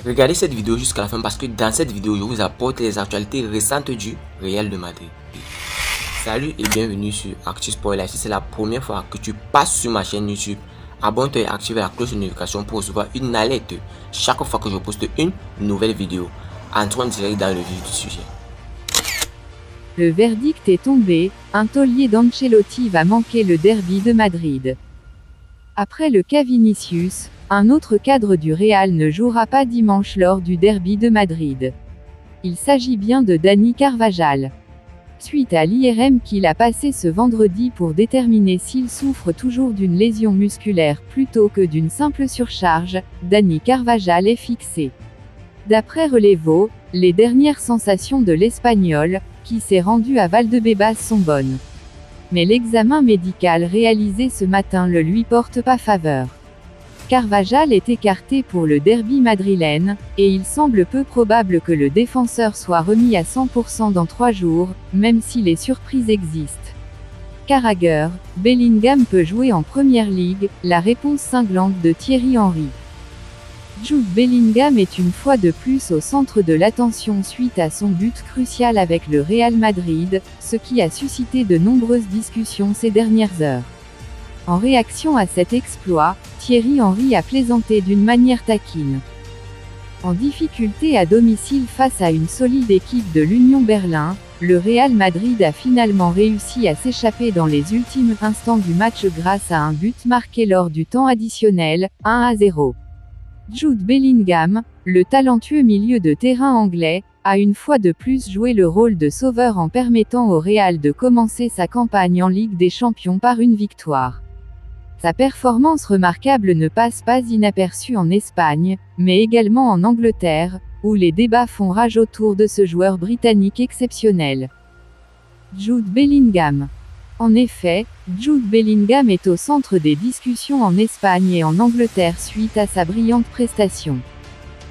Regardez cette vidéo jusqu'à la fin parce que dans cette vidéo, je vous apporte les actualités récentes du Real de Madrid. Salut et bienvenue sur Actu Spoiler. Si c'est la première fois que tu passes sur ma chaîne YouTube, abonne-toi et active la cloche de notification pour recevoir une alerte chaque fois que je poste une nouvelle vidéo. Entrons direct dans le vif du sujet. Le verdict est tombé, un taulier d'Ancelotti va manquer le derby de Madrid. Après le cas Vinicius, un autre cadre du Real ne jouera pas dimanche lors du derby de Madrid. Il s'agit bien de Dani Carvajal. Suite à l'IRM qu'il a passé ce vendredi pour déterminer s'il souffre toujours d'une lésion musculaire plutôt que d'une simple surcharge, Dani Carvajal est fixé. D'après Relevo, les dernières sensations de l'Espagnol, qui s'est rendu à Valdebebas sont bonnes. Mais l'examen médical réalisé ce matin le lui porte pas faveur. Carvajal est écarté pour le derby madrilène, et il semble peu probable que le défenseur soit remis à 100% dans 3 jours, même si les surprises existent. Carragher, Bellingham peut jouer en Première Ligue, la réponse cinglante de Thierry Henry. Jude Bellingham est une fois de plus au centre de l'attention suite à son but crucial avec le Real Madrid, ce qui a suscité de nombreuses discussions ces dernières heures. En réaction à cet exploit, Thierry Henry a plaisanté d'une manière taquine. En difficulté à domicile face à une solide équipe de l'Union Berlin, le Real Madrid a finalement réussi à s'échapper dans les ultimes instants du match grâce à un but marqué lors du temps additionnel, 1-0. Jude Bellingham, le talentueux milieu de terrain anglais, a une fois de plus joué le rôle de sauveur en permettant au Real de commencer sa campagne en Ligue des Champions par une victoire. Sa performance remarquable ne passe pas inaperçue en Espagne, mais également en Angleterre, où les débats font rage autour de ce joueur britannique exceptionnel. Jude Bellingham. En effet, Jude Bellingham est au centre des discussions en Espagne et en Angleterre suite à sa brillante prestation.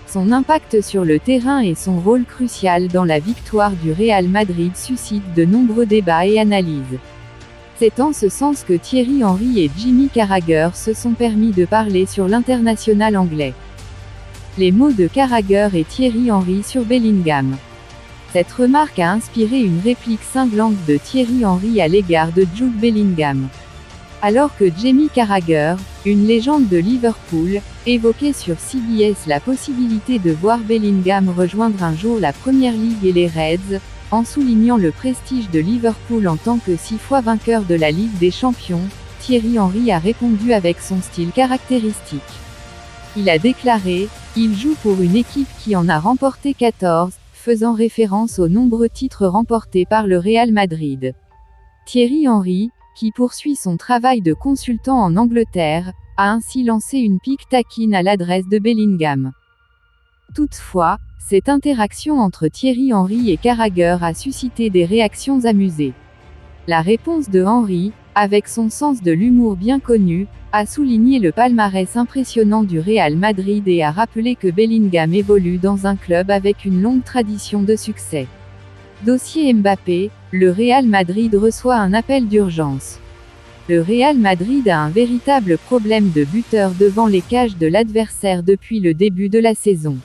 Son impact sur le terrain et son rôle crucial dans la victoire du Real Madrid suscitent de nombreux débats et analyses. C'est en ce sens que Thierry Henry et Jamie Carragher se sont permis de parler sur l'international anglais. Les mots de Carragher et Thierry Henry sur Bellingham. Cette remarque a inspiré une réplique cinglante de Thierry Henry à l'égard de Jude Bellingham. Alors que Jamie Carragher, une légende de Liverpool, évoquait sur CBS la possibilité de voir Bellingham rejoindre un jour la Premier League et les Reds, en soulignant le prestige de Liverpool en tant que 6 fois vainqueur de la Ligue des Champions, Thierry Henry a répondu avec son style caractéristique. Il a déclaré « Il joue pour une équipe qui en a remporté 14 », faisant référence aux nombreux titres remportés par le Real Madrid. Thierry Henry, qui poursuit son travail de consultant en Angleterre, a ainsi lancé une pique taquine à l'adresse de Bellingham. Toutefois, cette interaction entre Thierry Henry et Carragher a suscité des réactions amusées. La réponse de Henry, avec son sens de l'humour bien connu, a souligné le palmarès impressionnant du Real Madrid et a rappelé que Bellingham évolue dans un club avec une longue tradition de succès. Dossier Mbappé, le Real Madrid reçoit un appel d'urgence. Le Real Madrid a un véritable problème de buteur devant les cages de l'adversaire depuis le début de la saison.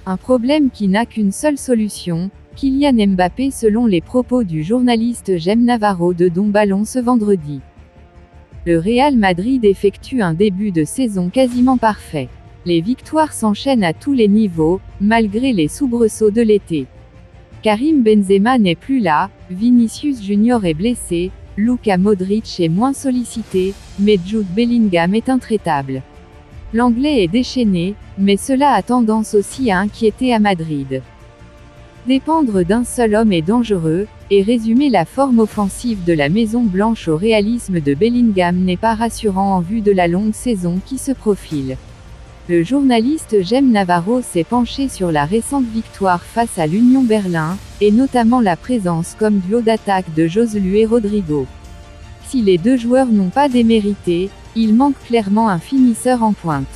Un problème qui n'a qu'une seule solution, Kylian Mbappé selon les propos du journaliste Jem Navarro de Don Ballon ce vendredi. Le Real Madrid effectue un début de saison quasiment parfait. Les victoires s'enchaînent à tous les niveaux, malgré les soubresauts de l'été. Karim Benzema n'est plus là, Vinicius Junior est blessé, Luka Modric est moins sollicité, mais Jude Bellingham est intraitable. L'Anglais est déchaîné, mais cela a tendance aussi à inquiéter à Madrid. Dépendre d'un seul homme est dangereux, et résumer la forme offensive de la Maison Blanche au réalisme de Bellingham n'est pas rassurant en vue de la longue saison qui se profile. Le journaliste Jem Navarro s'est penché sur la récente victoire face à l'Union Berlin, et notamment la présence comme duo d'attaque de Joselu et Rodrigo. Si les deux joueurs n'ont pas démérité, il manque clairement un finisseur en pointe.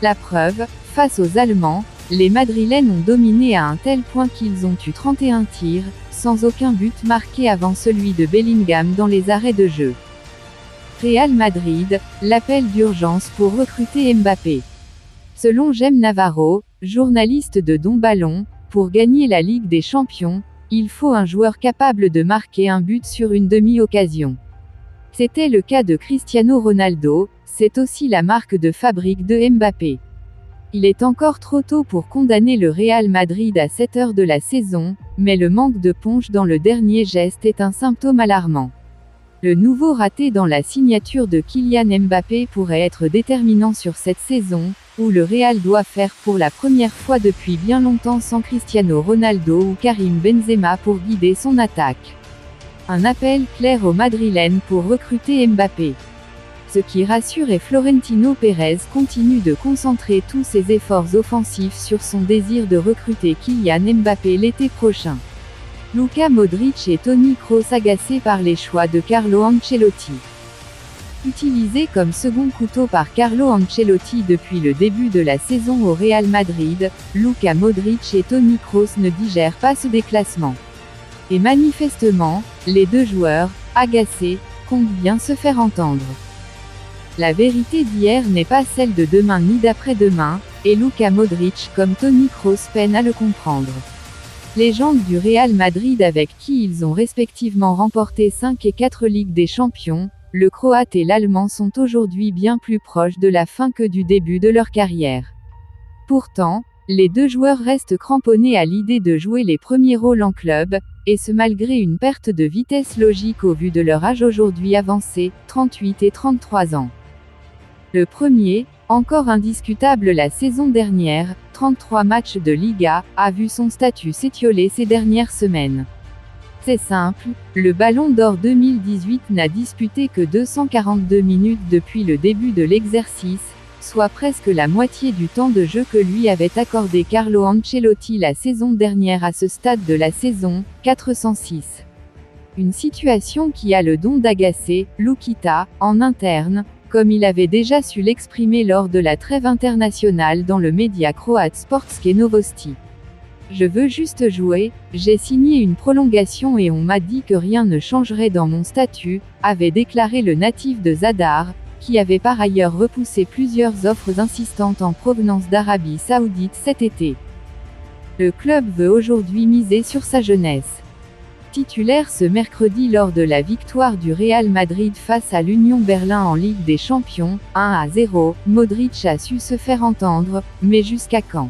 La preuve, face aux Allemands, les Madrilènes ont dominé à un tel point qu'ils ont eu 31 tirs, sans aucun but marqué avant celui de Bellingham dans les arrêts de jeu. Real Madrid, l'appel d'urgence pour recruter Mbappé. Selon Jem Navarro, journaliste de Don Ballon, pour gagner la Ligue des Champions, il faut un joueur capable de marquer un but sur une demi-occasion. C'était le cas de Cristiano Ronaldo, c'est aussi la marque de fabrique de Mbappé. Il est encore trop tôt pour condamner le Real Madrid à cette heure de la saison, mais le manque de punch dans le dernier geste est un symptôme alarmant. Le nouveau raté dans la signature de Kylian Mbappé pourrait être déterminant sur cette saison, où le Real doit faire pour la première fois depuis bien longtemps sans Cristiano Ronaldo ou Karim Benzema pour guider son attaque. Un appel clair aux Madrilènes pour recruter Mbappé. Ce qui rassure est Florentino Pérez continue de concentrer tous ses efforts offensifs sur son désir de recruter Kylian Mbappé l'été prochain. Luka Modric et Toni Kroos agacés par les choix de Carlo Ancelotti. Utilisé comme second couteau par Carlo Ancelotti depuis le début de la saison au Real Madrid, Luka Modric et Toni Kroos ne digèrent pas ce déclassement. Et manifestement, les deux joueurs, agacés, comptent bien se faire entendre. La vérité d'hier n'est pas celle de demain ni d'après-demain, et Luka Modric comme Toni Kroos peinent à le comprendre. Légende du Real Madrid avec qui ils ont respectivement remporté 5 et 4 Ligues des Champions, le Croate et l'Allemand sont aujourd'hui bien plus proches de la fin que du début de leur carrière. Pourtant, les deux joueurs restent cramponnés à l'idée de jouer les premiers rôles en club, et ce malgré une perte de vitesse logique au vu de leur âge aujourd'hui avancé, 38 et 33 ans. Le premier, encore indiscutable la saison dernière, 33 matchs de Liga, a vu son statut s'étioler ces dernières semaines. C'est simple, le Ballon d'Or 2018 n'a disputé que 242 minutes depuis le début de l'exercice, soit presque la moitié du temps de jeu que lui avait accordé Carlo Ancelotti la saison dernière à ce stade de la saison, 406. Une situation qui a le don d'agacer Lukita, en interne, comme il avait déjà su l'exprimer lors de la trêve internationale dans le média croate Sportske Novosti. Je veux juste jouer, j'ai signé une prolongation et on m'a dit que rien ne changerait dans mon statut, avait déclaré le natif de Zadar, qui avait par ailleurs repoussé plusieurs offres insistantes en provenance d'Arabie Saoudite cet été. Le club veut aujourd'hui miser sur sa jeunesse. Titulaire ce mercredi lors de la victoire du Real Madrid face à l'Union Berlin en Ligue des Champions, 1-0, Modric a su se faire entendre, mais jusqu'à quand?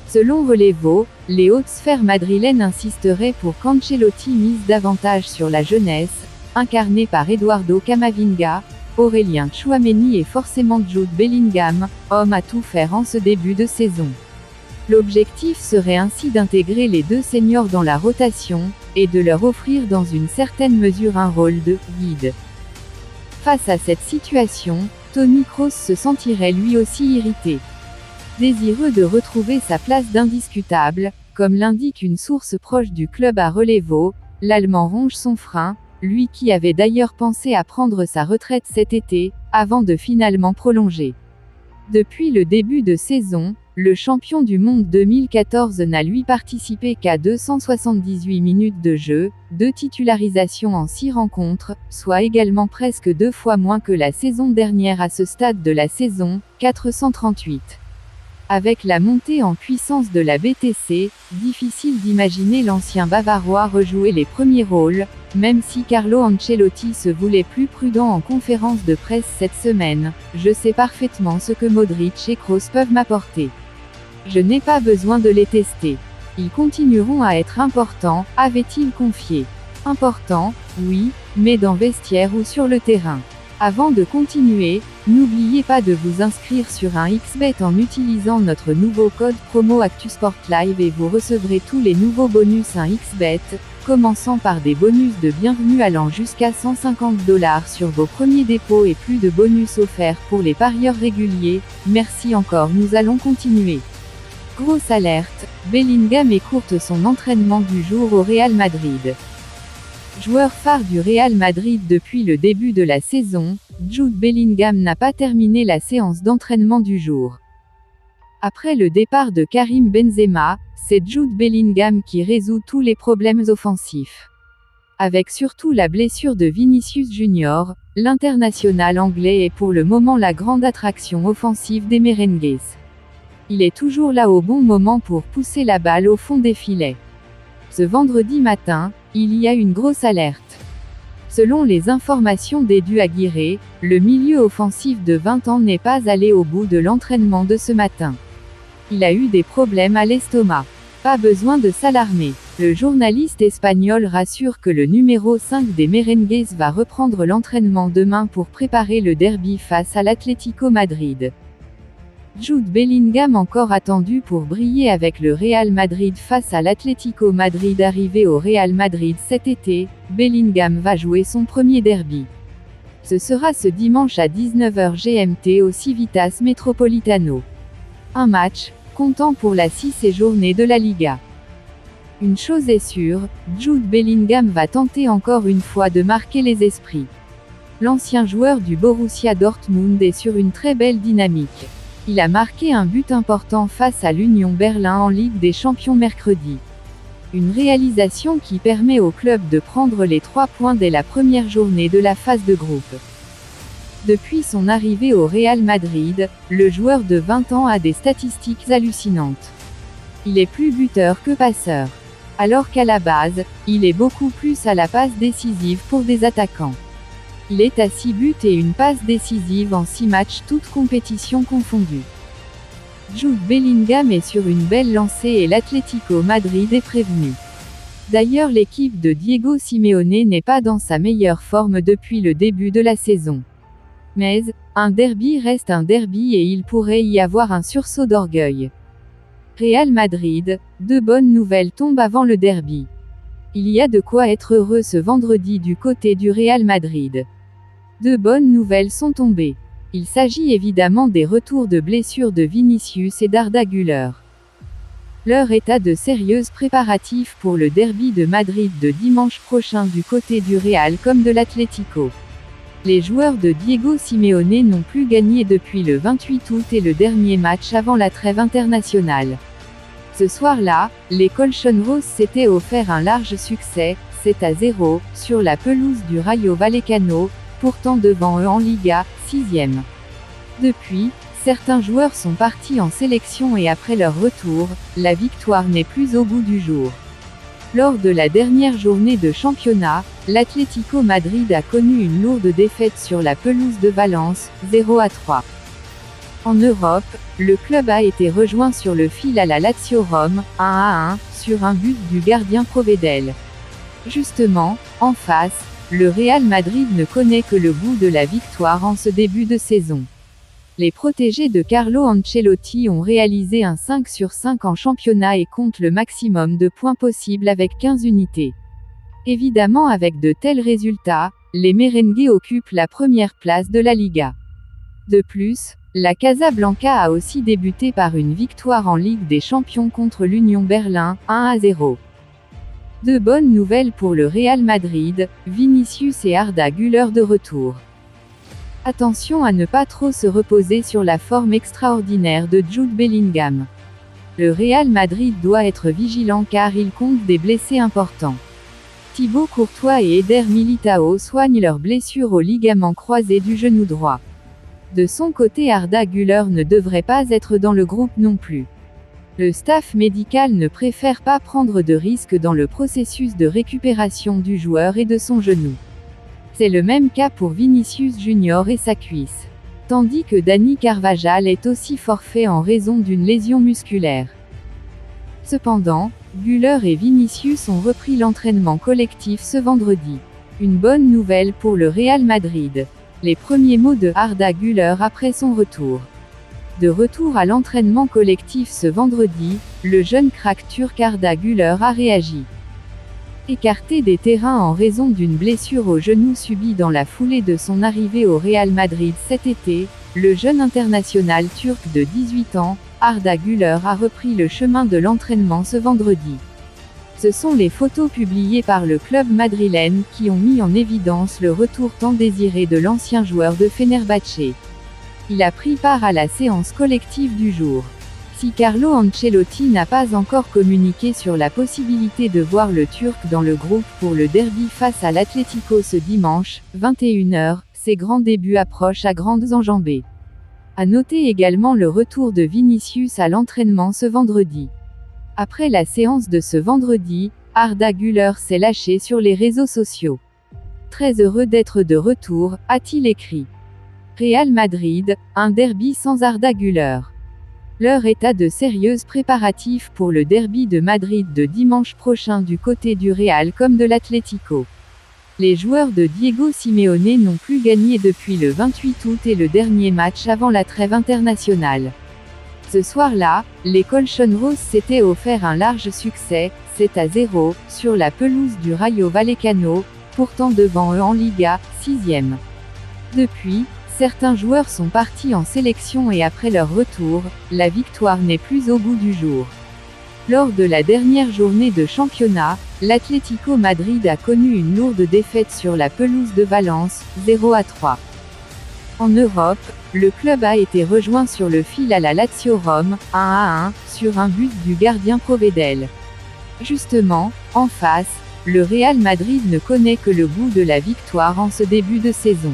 Selon Relevo, les hautes sphères madrilènes insisteraient pour qu'Ancelotti mise davantage sur la jeunesse, incarnée par Eduardo Camavinga, Aurélien Tchouaméni et forcément Jude Bellingham, homme à tout faire en ce début de saison. L'objectif serait ainsi d'intégrer les deux seniors dans la rotation, et de leur offrir dans une certaine mesure un rôle de « guide ». Face à cette situation, Toni Kroos se sentirait lui aussi irrité. Désireux de retrouver sa place d'indiscutable, comme l'indique une source proche du club à Relevo, l'Allemand ronge son frein, lui qui avait d'ailleurs pensé à prendre sa retraite cet été, avant de finalement prolonger. Depuis le début de saison, le champion du monde 2014 n'a lui participé qu'à 278 minutes de jeu, 2 titularisations en 6 rencontres, soit également presque 2 fois moins que la saison dernière à ce stade de la saison, 438. Avec la montée en puissance de la BTC, difficile d'imaginer l'ancien Bavarois rejouer les premiers rôles, même si Carlo Ancelotti se voulait plus prudent en conférence de presse cette semaine. Je sais parfaitement ce que Modric et Kroos peuvent m'apporter. Je n'ai pas besoin de les tester. Ils continueront à être importants, avait-il confié. Important, oui, mais dans vestiaire ou sur le terrain. Avant de continuer, n'oubliez pas de vous inscrire sur un XBet en utilisant notre nouveau code promo ActuSportLive et vous recevrez tous les nouveaux bonus un XBet, commençant par des bonus de bienvenue allant jusqu'à 150 $ sur vos premiers dépôts et plus de bonus offerts pour les parieurs réguliers. Merci encore, nous allons continuer. Grosse alerte, Bellingham écourte son entraînement du jour au Real Madrid. Joueur phare du Real Madrid depuis le début de la saison, Jude Bellingham n'a pas terminé la séance d'entraînement du jour. Après le départ de Karim Benzema, c'est Jude Bellingham qui résout tous les problèmes offensifs. Avec surtout la blessure de Vinicius Junior, l'international anglais est pour le moment la grande attraction offensive des Merengues. Il est toujours là au bon moment pour pousser la balle au fond des filets. Ce vendredi matin, il y a une grosse alerte. Selon les informations d'Edu Aguirre, le milieu offensif de 20 ans n'est pas allé au bout de l'entraînement de ce matin. Il a eu des problèmes à l'estomac. Pas besoin de s'alarmer. Le journaliste espagnol rassure que le numéro 5 des Merengues va reprendre l'entraînement demain pour préparer le derby face à l'Atlético Madrid. Jude Bellingham encore attendu pour briller avec le Real Madrid face à l'Atlético Madrid. Arrivé au Real Madrid cet été, Bellingham va jouer son premier derby. Ce sera ce dimanche à 19h GMT au Civitas Metropolitano. Un match, comptant pour la 6e journée de la Liga. Une chose est sûre, Jude Bellingham va tenter encore une fois de marquer les esprits. L'ancien joueur du Borussia Dortmund est sur une très belle dynamique. Il a marqué un but important face à l'Union Berlin en Ligue des Champions mercredi. Une réalisation qui permet au club de prendre les 3 points dès la première journée de la phase de groupe. Depuis son arrivée au Real Madrid, le joueur de 20 ans a des statistiques hallucinantes. Il est plus buteur que passeur. Alors qu'à la base, il est beaucoup plus à la passe décisive pour des attaquants. Il est à 6 buts et une passe décisive en 6 matchs toutes compétitions confondues. Jude Bellingham est sur une belle lancée et l'Atlético Madrid est prévenu. D'ailleurs l'équipe de Diego Simeone n'est pas dans sa meilleure forme depuis le début de la saison. Mais, un derby reste un derby et il pourrait y avoir un sursaut d'orgueil. Real Madrid, 2 bonnes nouvelles tombent avant le derby. Il y a de quoi être heureux ce vendredi du côté du Real Madrid. 2 bonnes nouvelles sont tombées. Il s'agit évidemment des retours de blessures de Vinicius et d'Arda Güler. L'heure est à de sérieux préparatifs pour le derby de Madrid de dimanche prochain du côté du Real comme de l'Atlético. Les joueurs de Diego Simeone n'ont plus gagné depuis le 28 août et le dernier match avant la trêve internationale. Ce soir-là, les Colchoneros s'étaient offert un large succès, 7-0, sur la pelouse du Rayo Vallecano, pourtant devant eux en Liga, 6e. Depuis, certains joueurs sont partis en sélection et après leur retour, la victoire n'est plus au goût du jour. Lors de la dernière journée de championnat, l'Atlético Madrid a connu une lourde défaite sur la pelouse de Valence, 0-3. En Europe, le club a été rejoint sur le fil à la Lazio Rome, 1-1, sur un but du gardien Provedel. Justement, en face, le Real Madrid ne connaît que le goût de la victoire en ce début de saison. Les protégés de Carlo Ancelotti ont réalisé un 5/5 en championnat et comptent le maximum de points possible avec 15 unités. Évidemment avec de tels résultats, les Merengues occupent la première place de la Liga. De plus, la Casablanca a aussi débuté par une victoire en Ligue des Champions contre l'Union Berlin, 1-0. 2 bonnes nouvelles pour le Real Madrid, Vinicius et Arda Güler de retour. Attention à ne pas trop se reposer sur la forme extraordinaire de Jude Bellingham. Le Real Madrid doit être vigilant car il compte des blessés importants. Thibaut Courtois et Eder Militao soignent leurs blessures au ligament croisé du genou droit. De son côté Arda Güler ne devrait pas être dans le groupe non plus. Le staff médical ne préfère pas prendre de risques dans le processus de récupération du joueur et de son genou. C'est le même cas pour Vinicius Junior et sa cuisse. Tandis que Dani Carvajal est aussi forfait en raison d'une lésion musculaire. Cependant, Güler et Vinicius ont repris l'entraînement collectif ce vendredi. Une bonne nouvelle pour le Real Madrid. Les premiers mots de Arda Güler après son retour. De retour à l'entraînement collectif ce vendredi, le jeune crack turc Arda Güler a réagi. Écarté des terrains en raison d'une blessure au genou subie dans la foulée de son arrivée au Real Madrid cet été, le jeune international turc de 18 ans, Arda Güler a repris le chemin de l'entraînement ce vendredi. Ce sont les photos publiées par le club madrilène qui ont mis en évidence le retour tant désiré de l'ancien joueur de Fenerbahçe. Il a pris part à la séance collective du jour. Si Carlo Ancelotti n'a pas encore communiqué sur la possibilité de voir le Turc dans le groupe pour le derby face à l'Atlético ce dimanche, 21h, ses grands débuts approchent à grandes enjambées. À noter également le retour de Vinicius à l'entraînement ce vendredi. Après la séance de ce vendredi, Arda Güler s'est lâché sur les réseaux sociaux. Très heureux d'être de retour, a-t-il écrit. Real Madrid, un derby sans Arda Güler. L'heure est à de sérieux préparatifs pour le derby de Madrid de dimanche prochain du côté du Real comme de l'Atlético. Les joueurs de Diego Simeone n'ont plus gagné depuis le 28 août et le dernier match avant la trêve internationale. Ce soir-là, les Colchoneros s'étaient offert un large succès, 7-0, sur la pelouse du Rayo Vallecano, pourtant devant eux en Liga, 6e. Depuis, certains joueurs sont partis en sélection et après leur retour, la victoire n'est plus au goût du jour. Lors de la dernière journée de championnat, l'Atlético Madrid a connu une lourde défaite sur la pelouse de Valence, 0-3. En Europe, le club a été rejoint sur le fil à la Lazio Rome, 1-1, sur un but du gardien Provedel. Justement, en face, le Real Madrid ne connaît que le goût de la victoire en ce début de saison.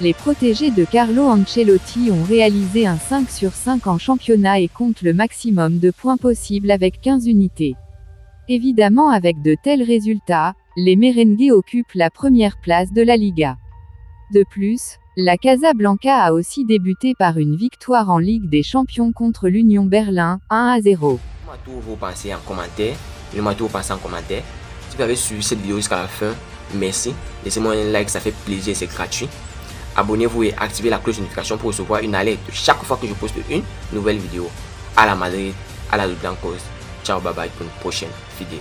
Les protégés de Carlo Ancelotti ont réalisé un 5 sur 5 en championnat et comptent le maximum de points possible avec 15 unités. Évidemment, avec de tels résultats, les merengues occupent la première place de la Liga. De plus, la Casablanca a aussi débuté par une victoire en Ligue des Champions contre l'Union Berlin, 1-0. Dites-moi tout vos pensées en commentaire. Dites-moi tout vos pensées en commentaire. Si vous avez suivi cette vidéo jusqu'à la fin, merci. Laissez-moi un like, ça fait plaisir, c'est gratuit. Abonnez-vous et activez la cloche de notification pour recevoir une alerte chaque fois que je poste une nouvelle vidéo. À la Madrid, à la Blancos. Ciao, bye bye pour une prochaine vidéo.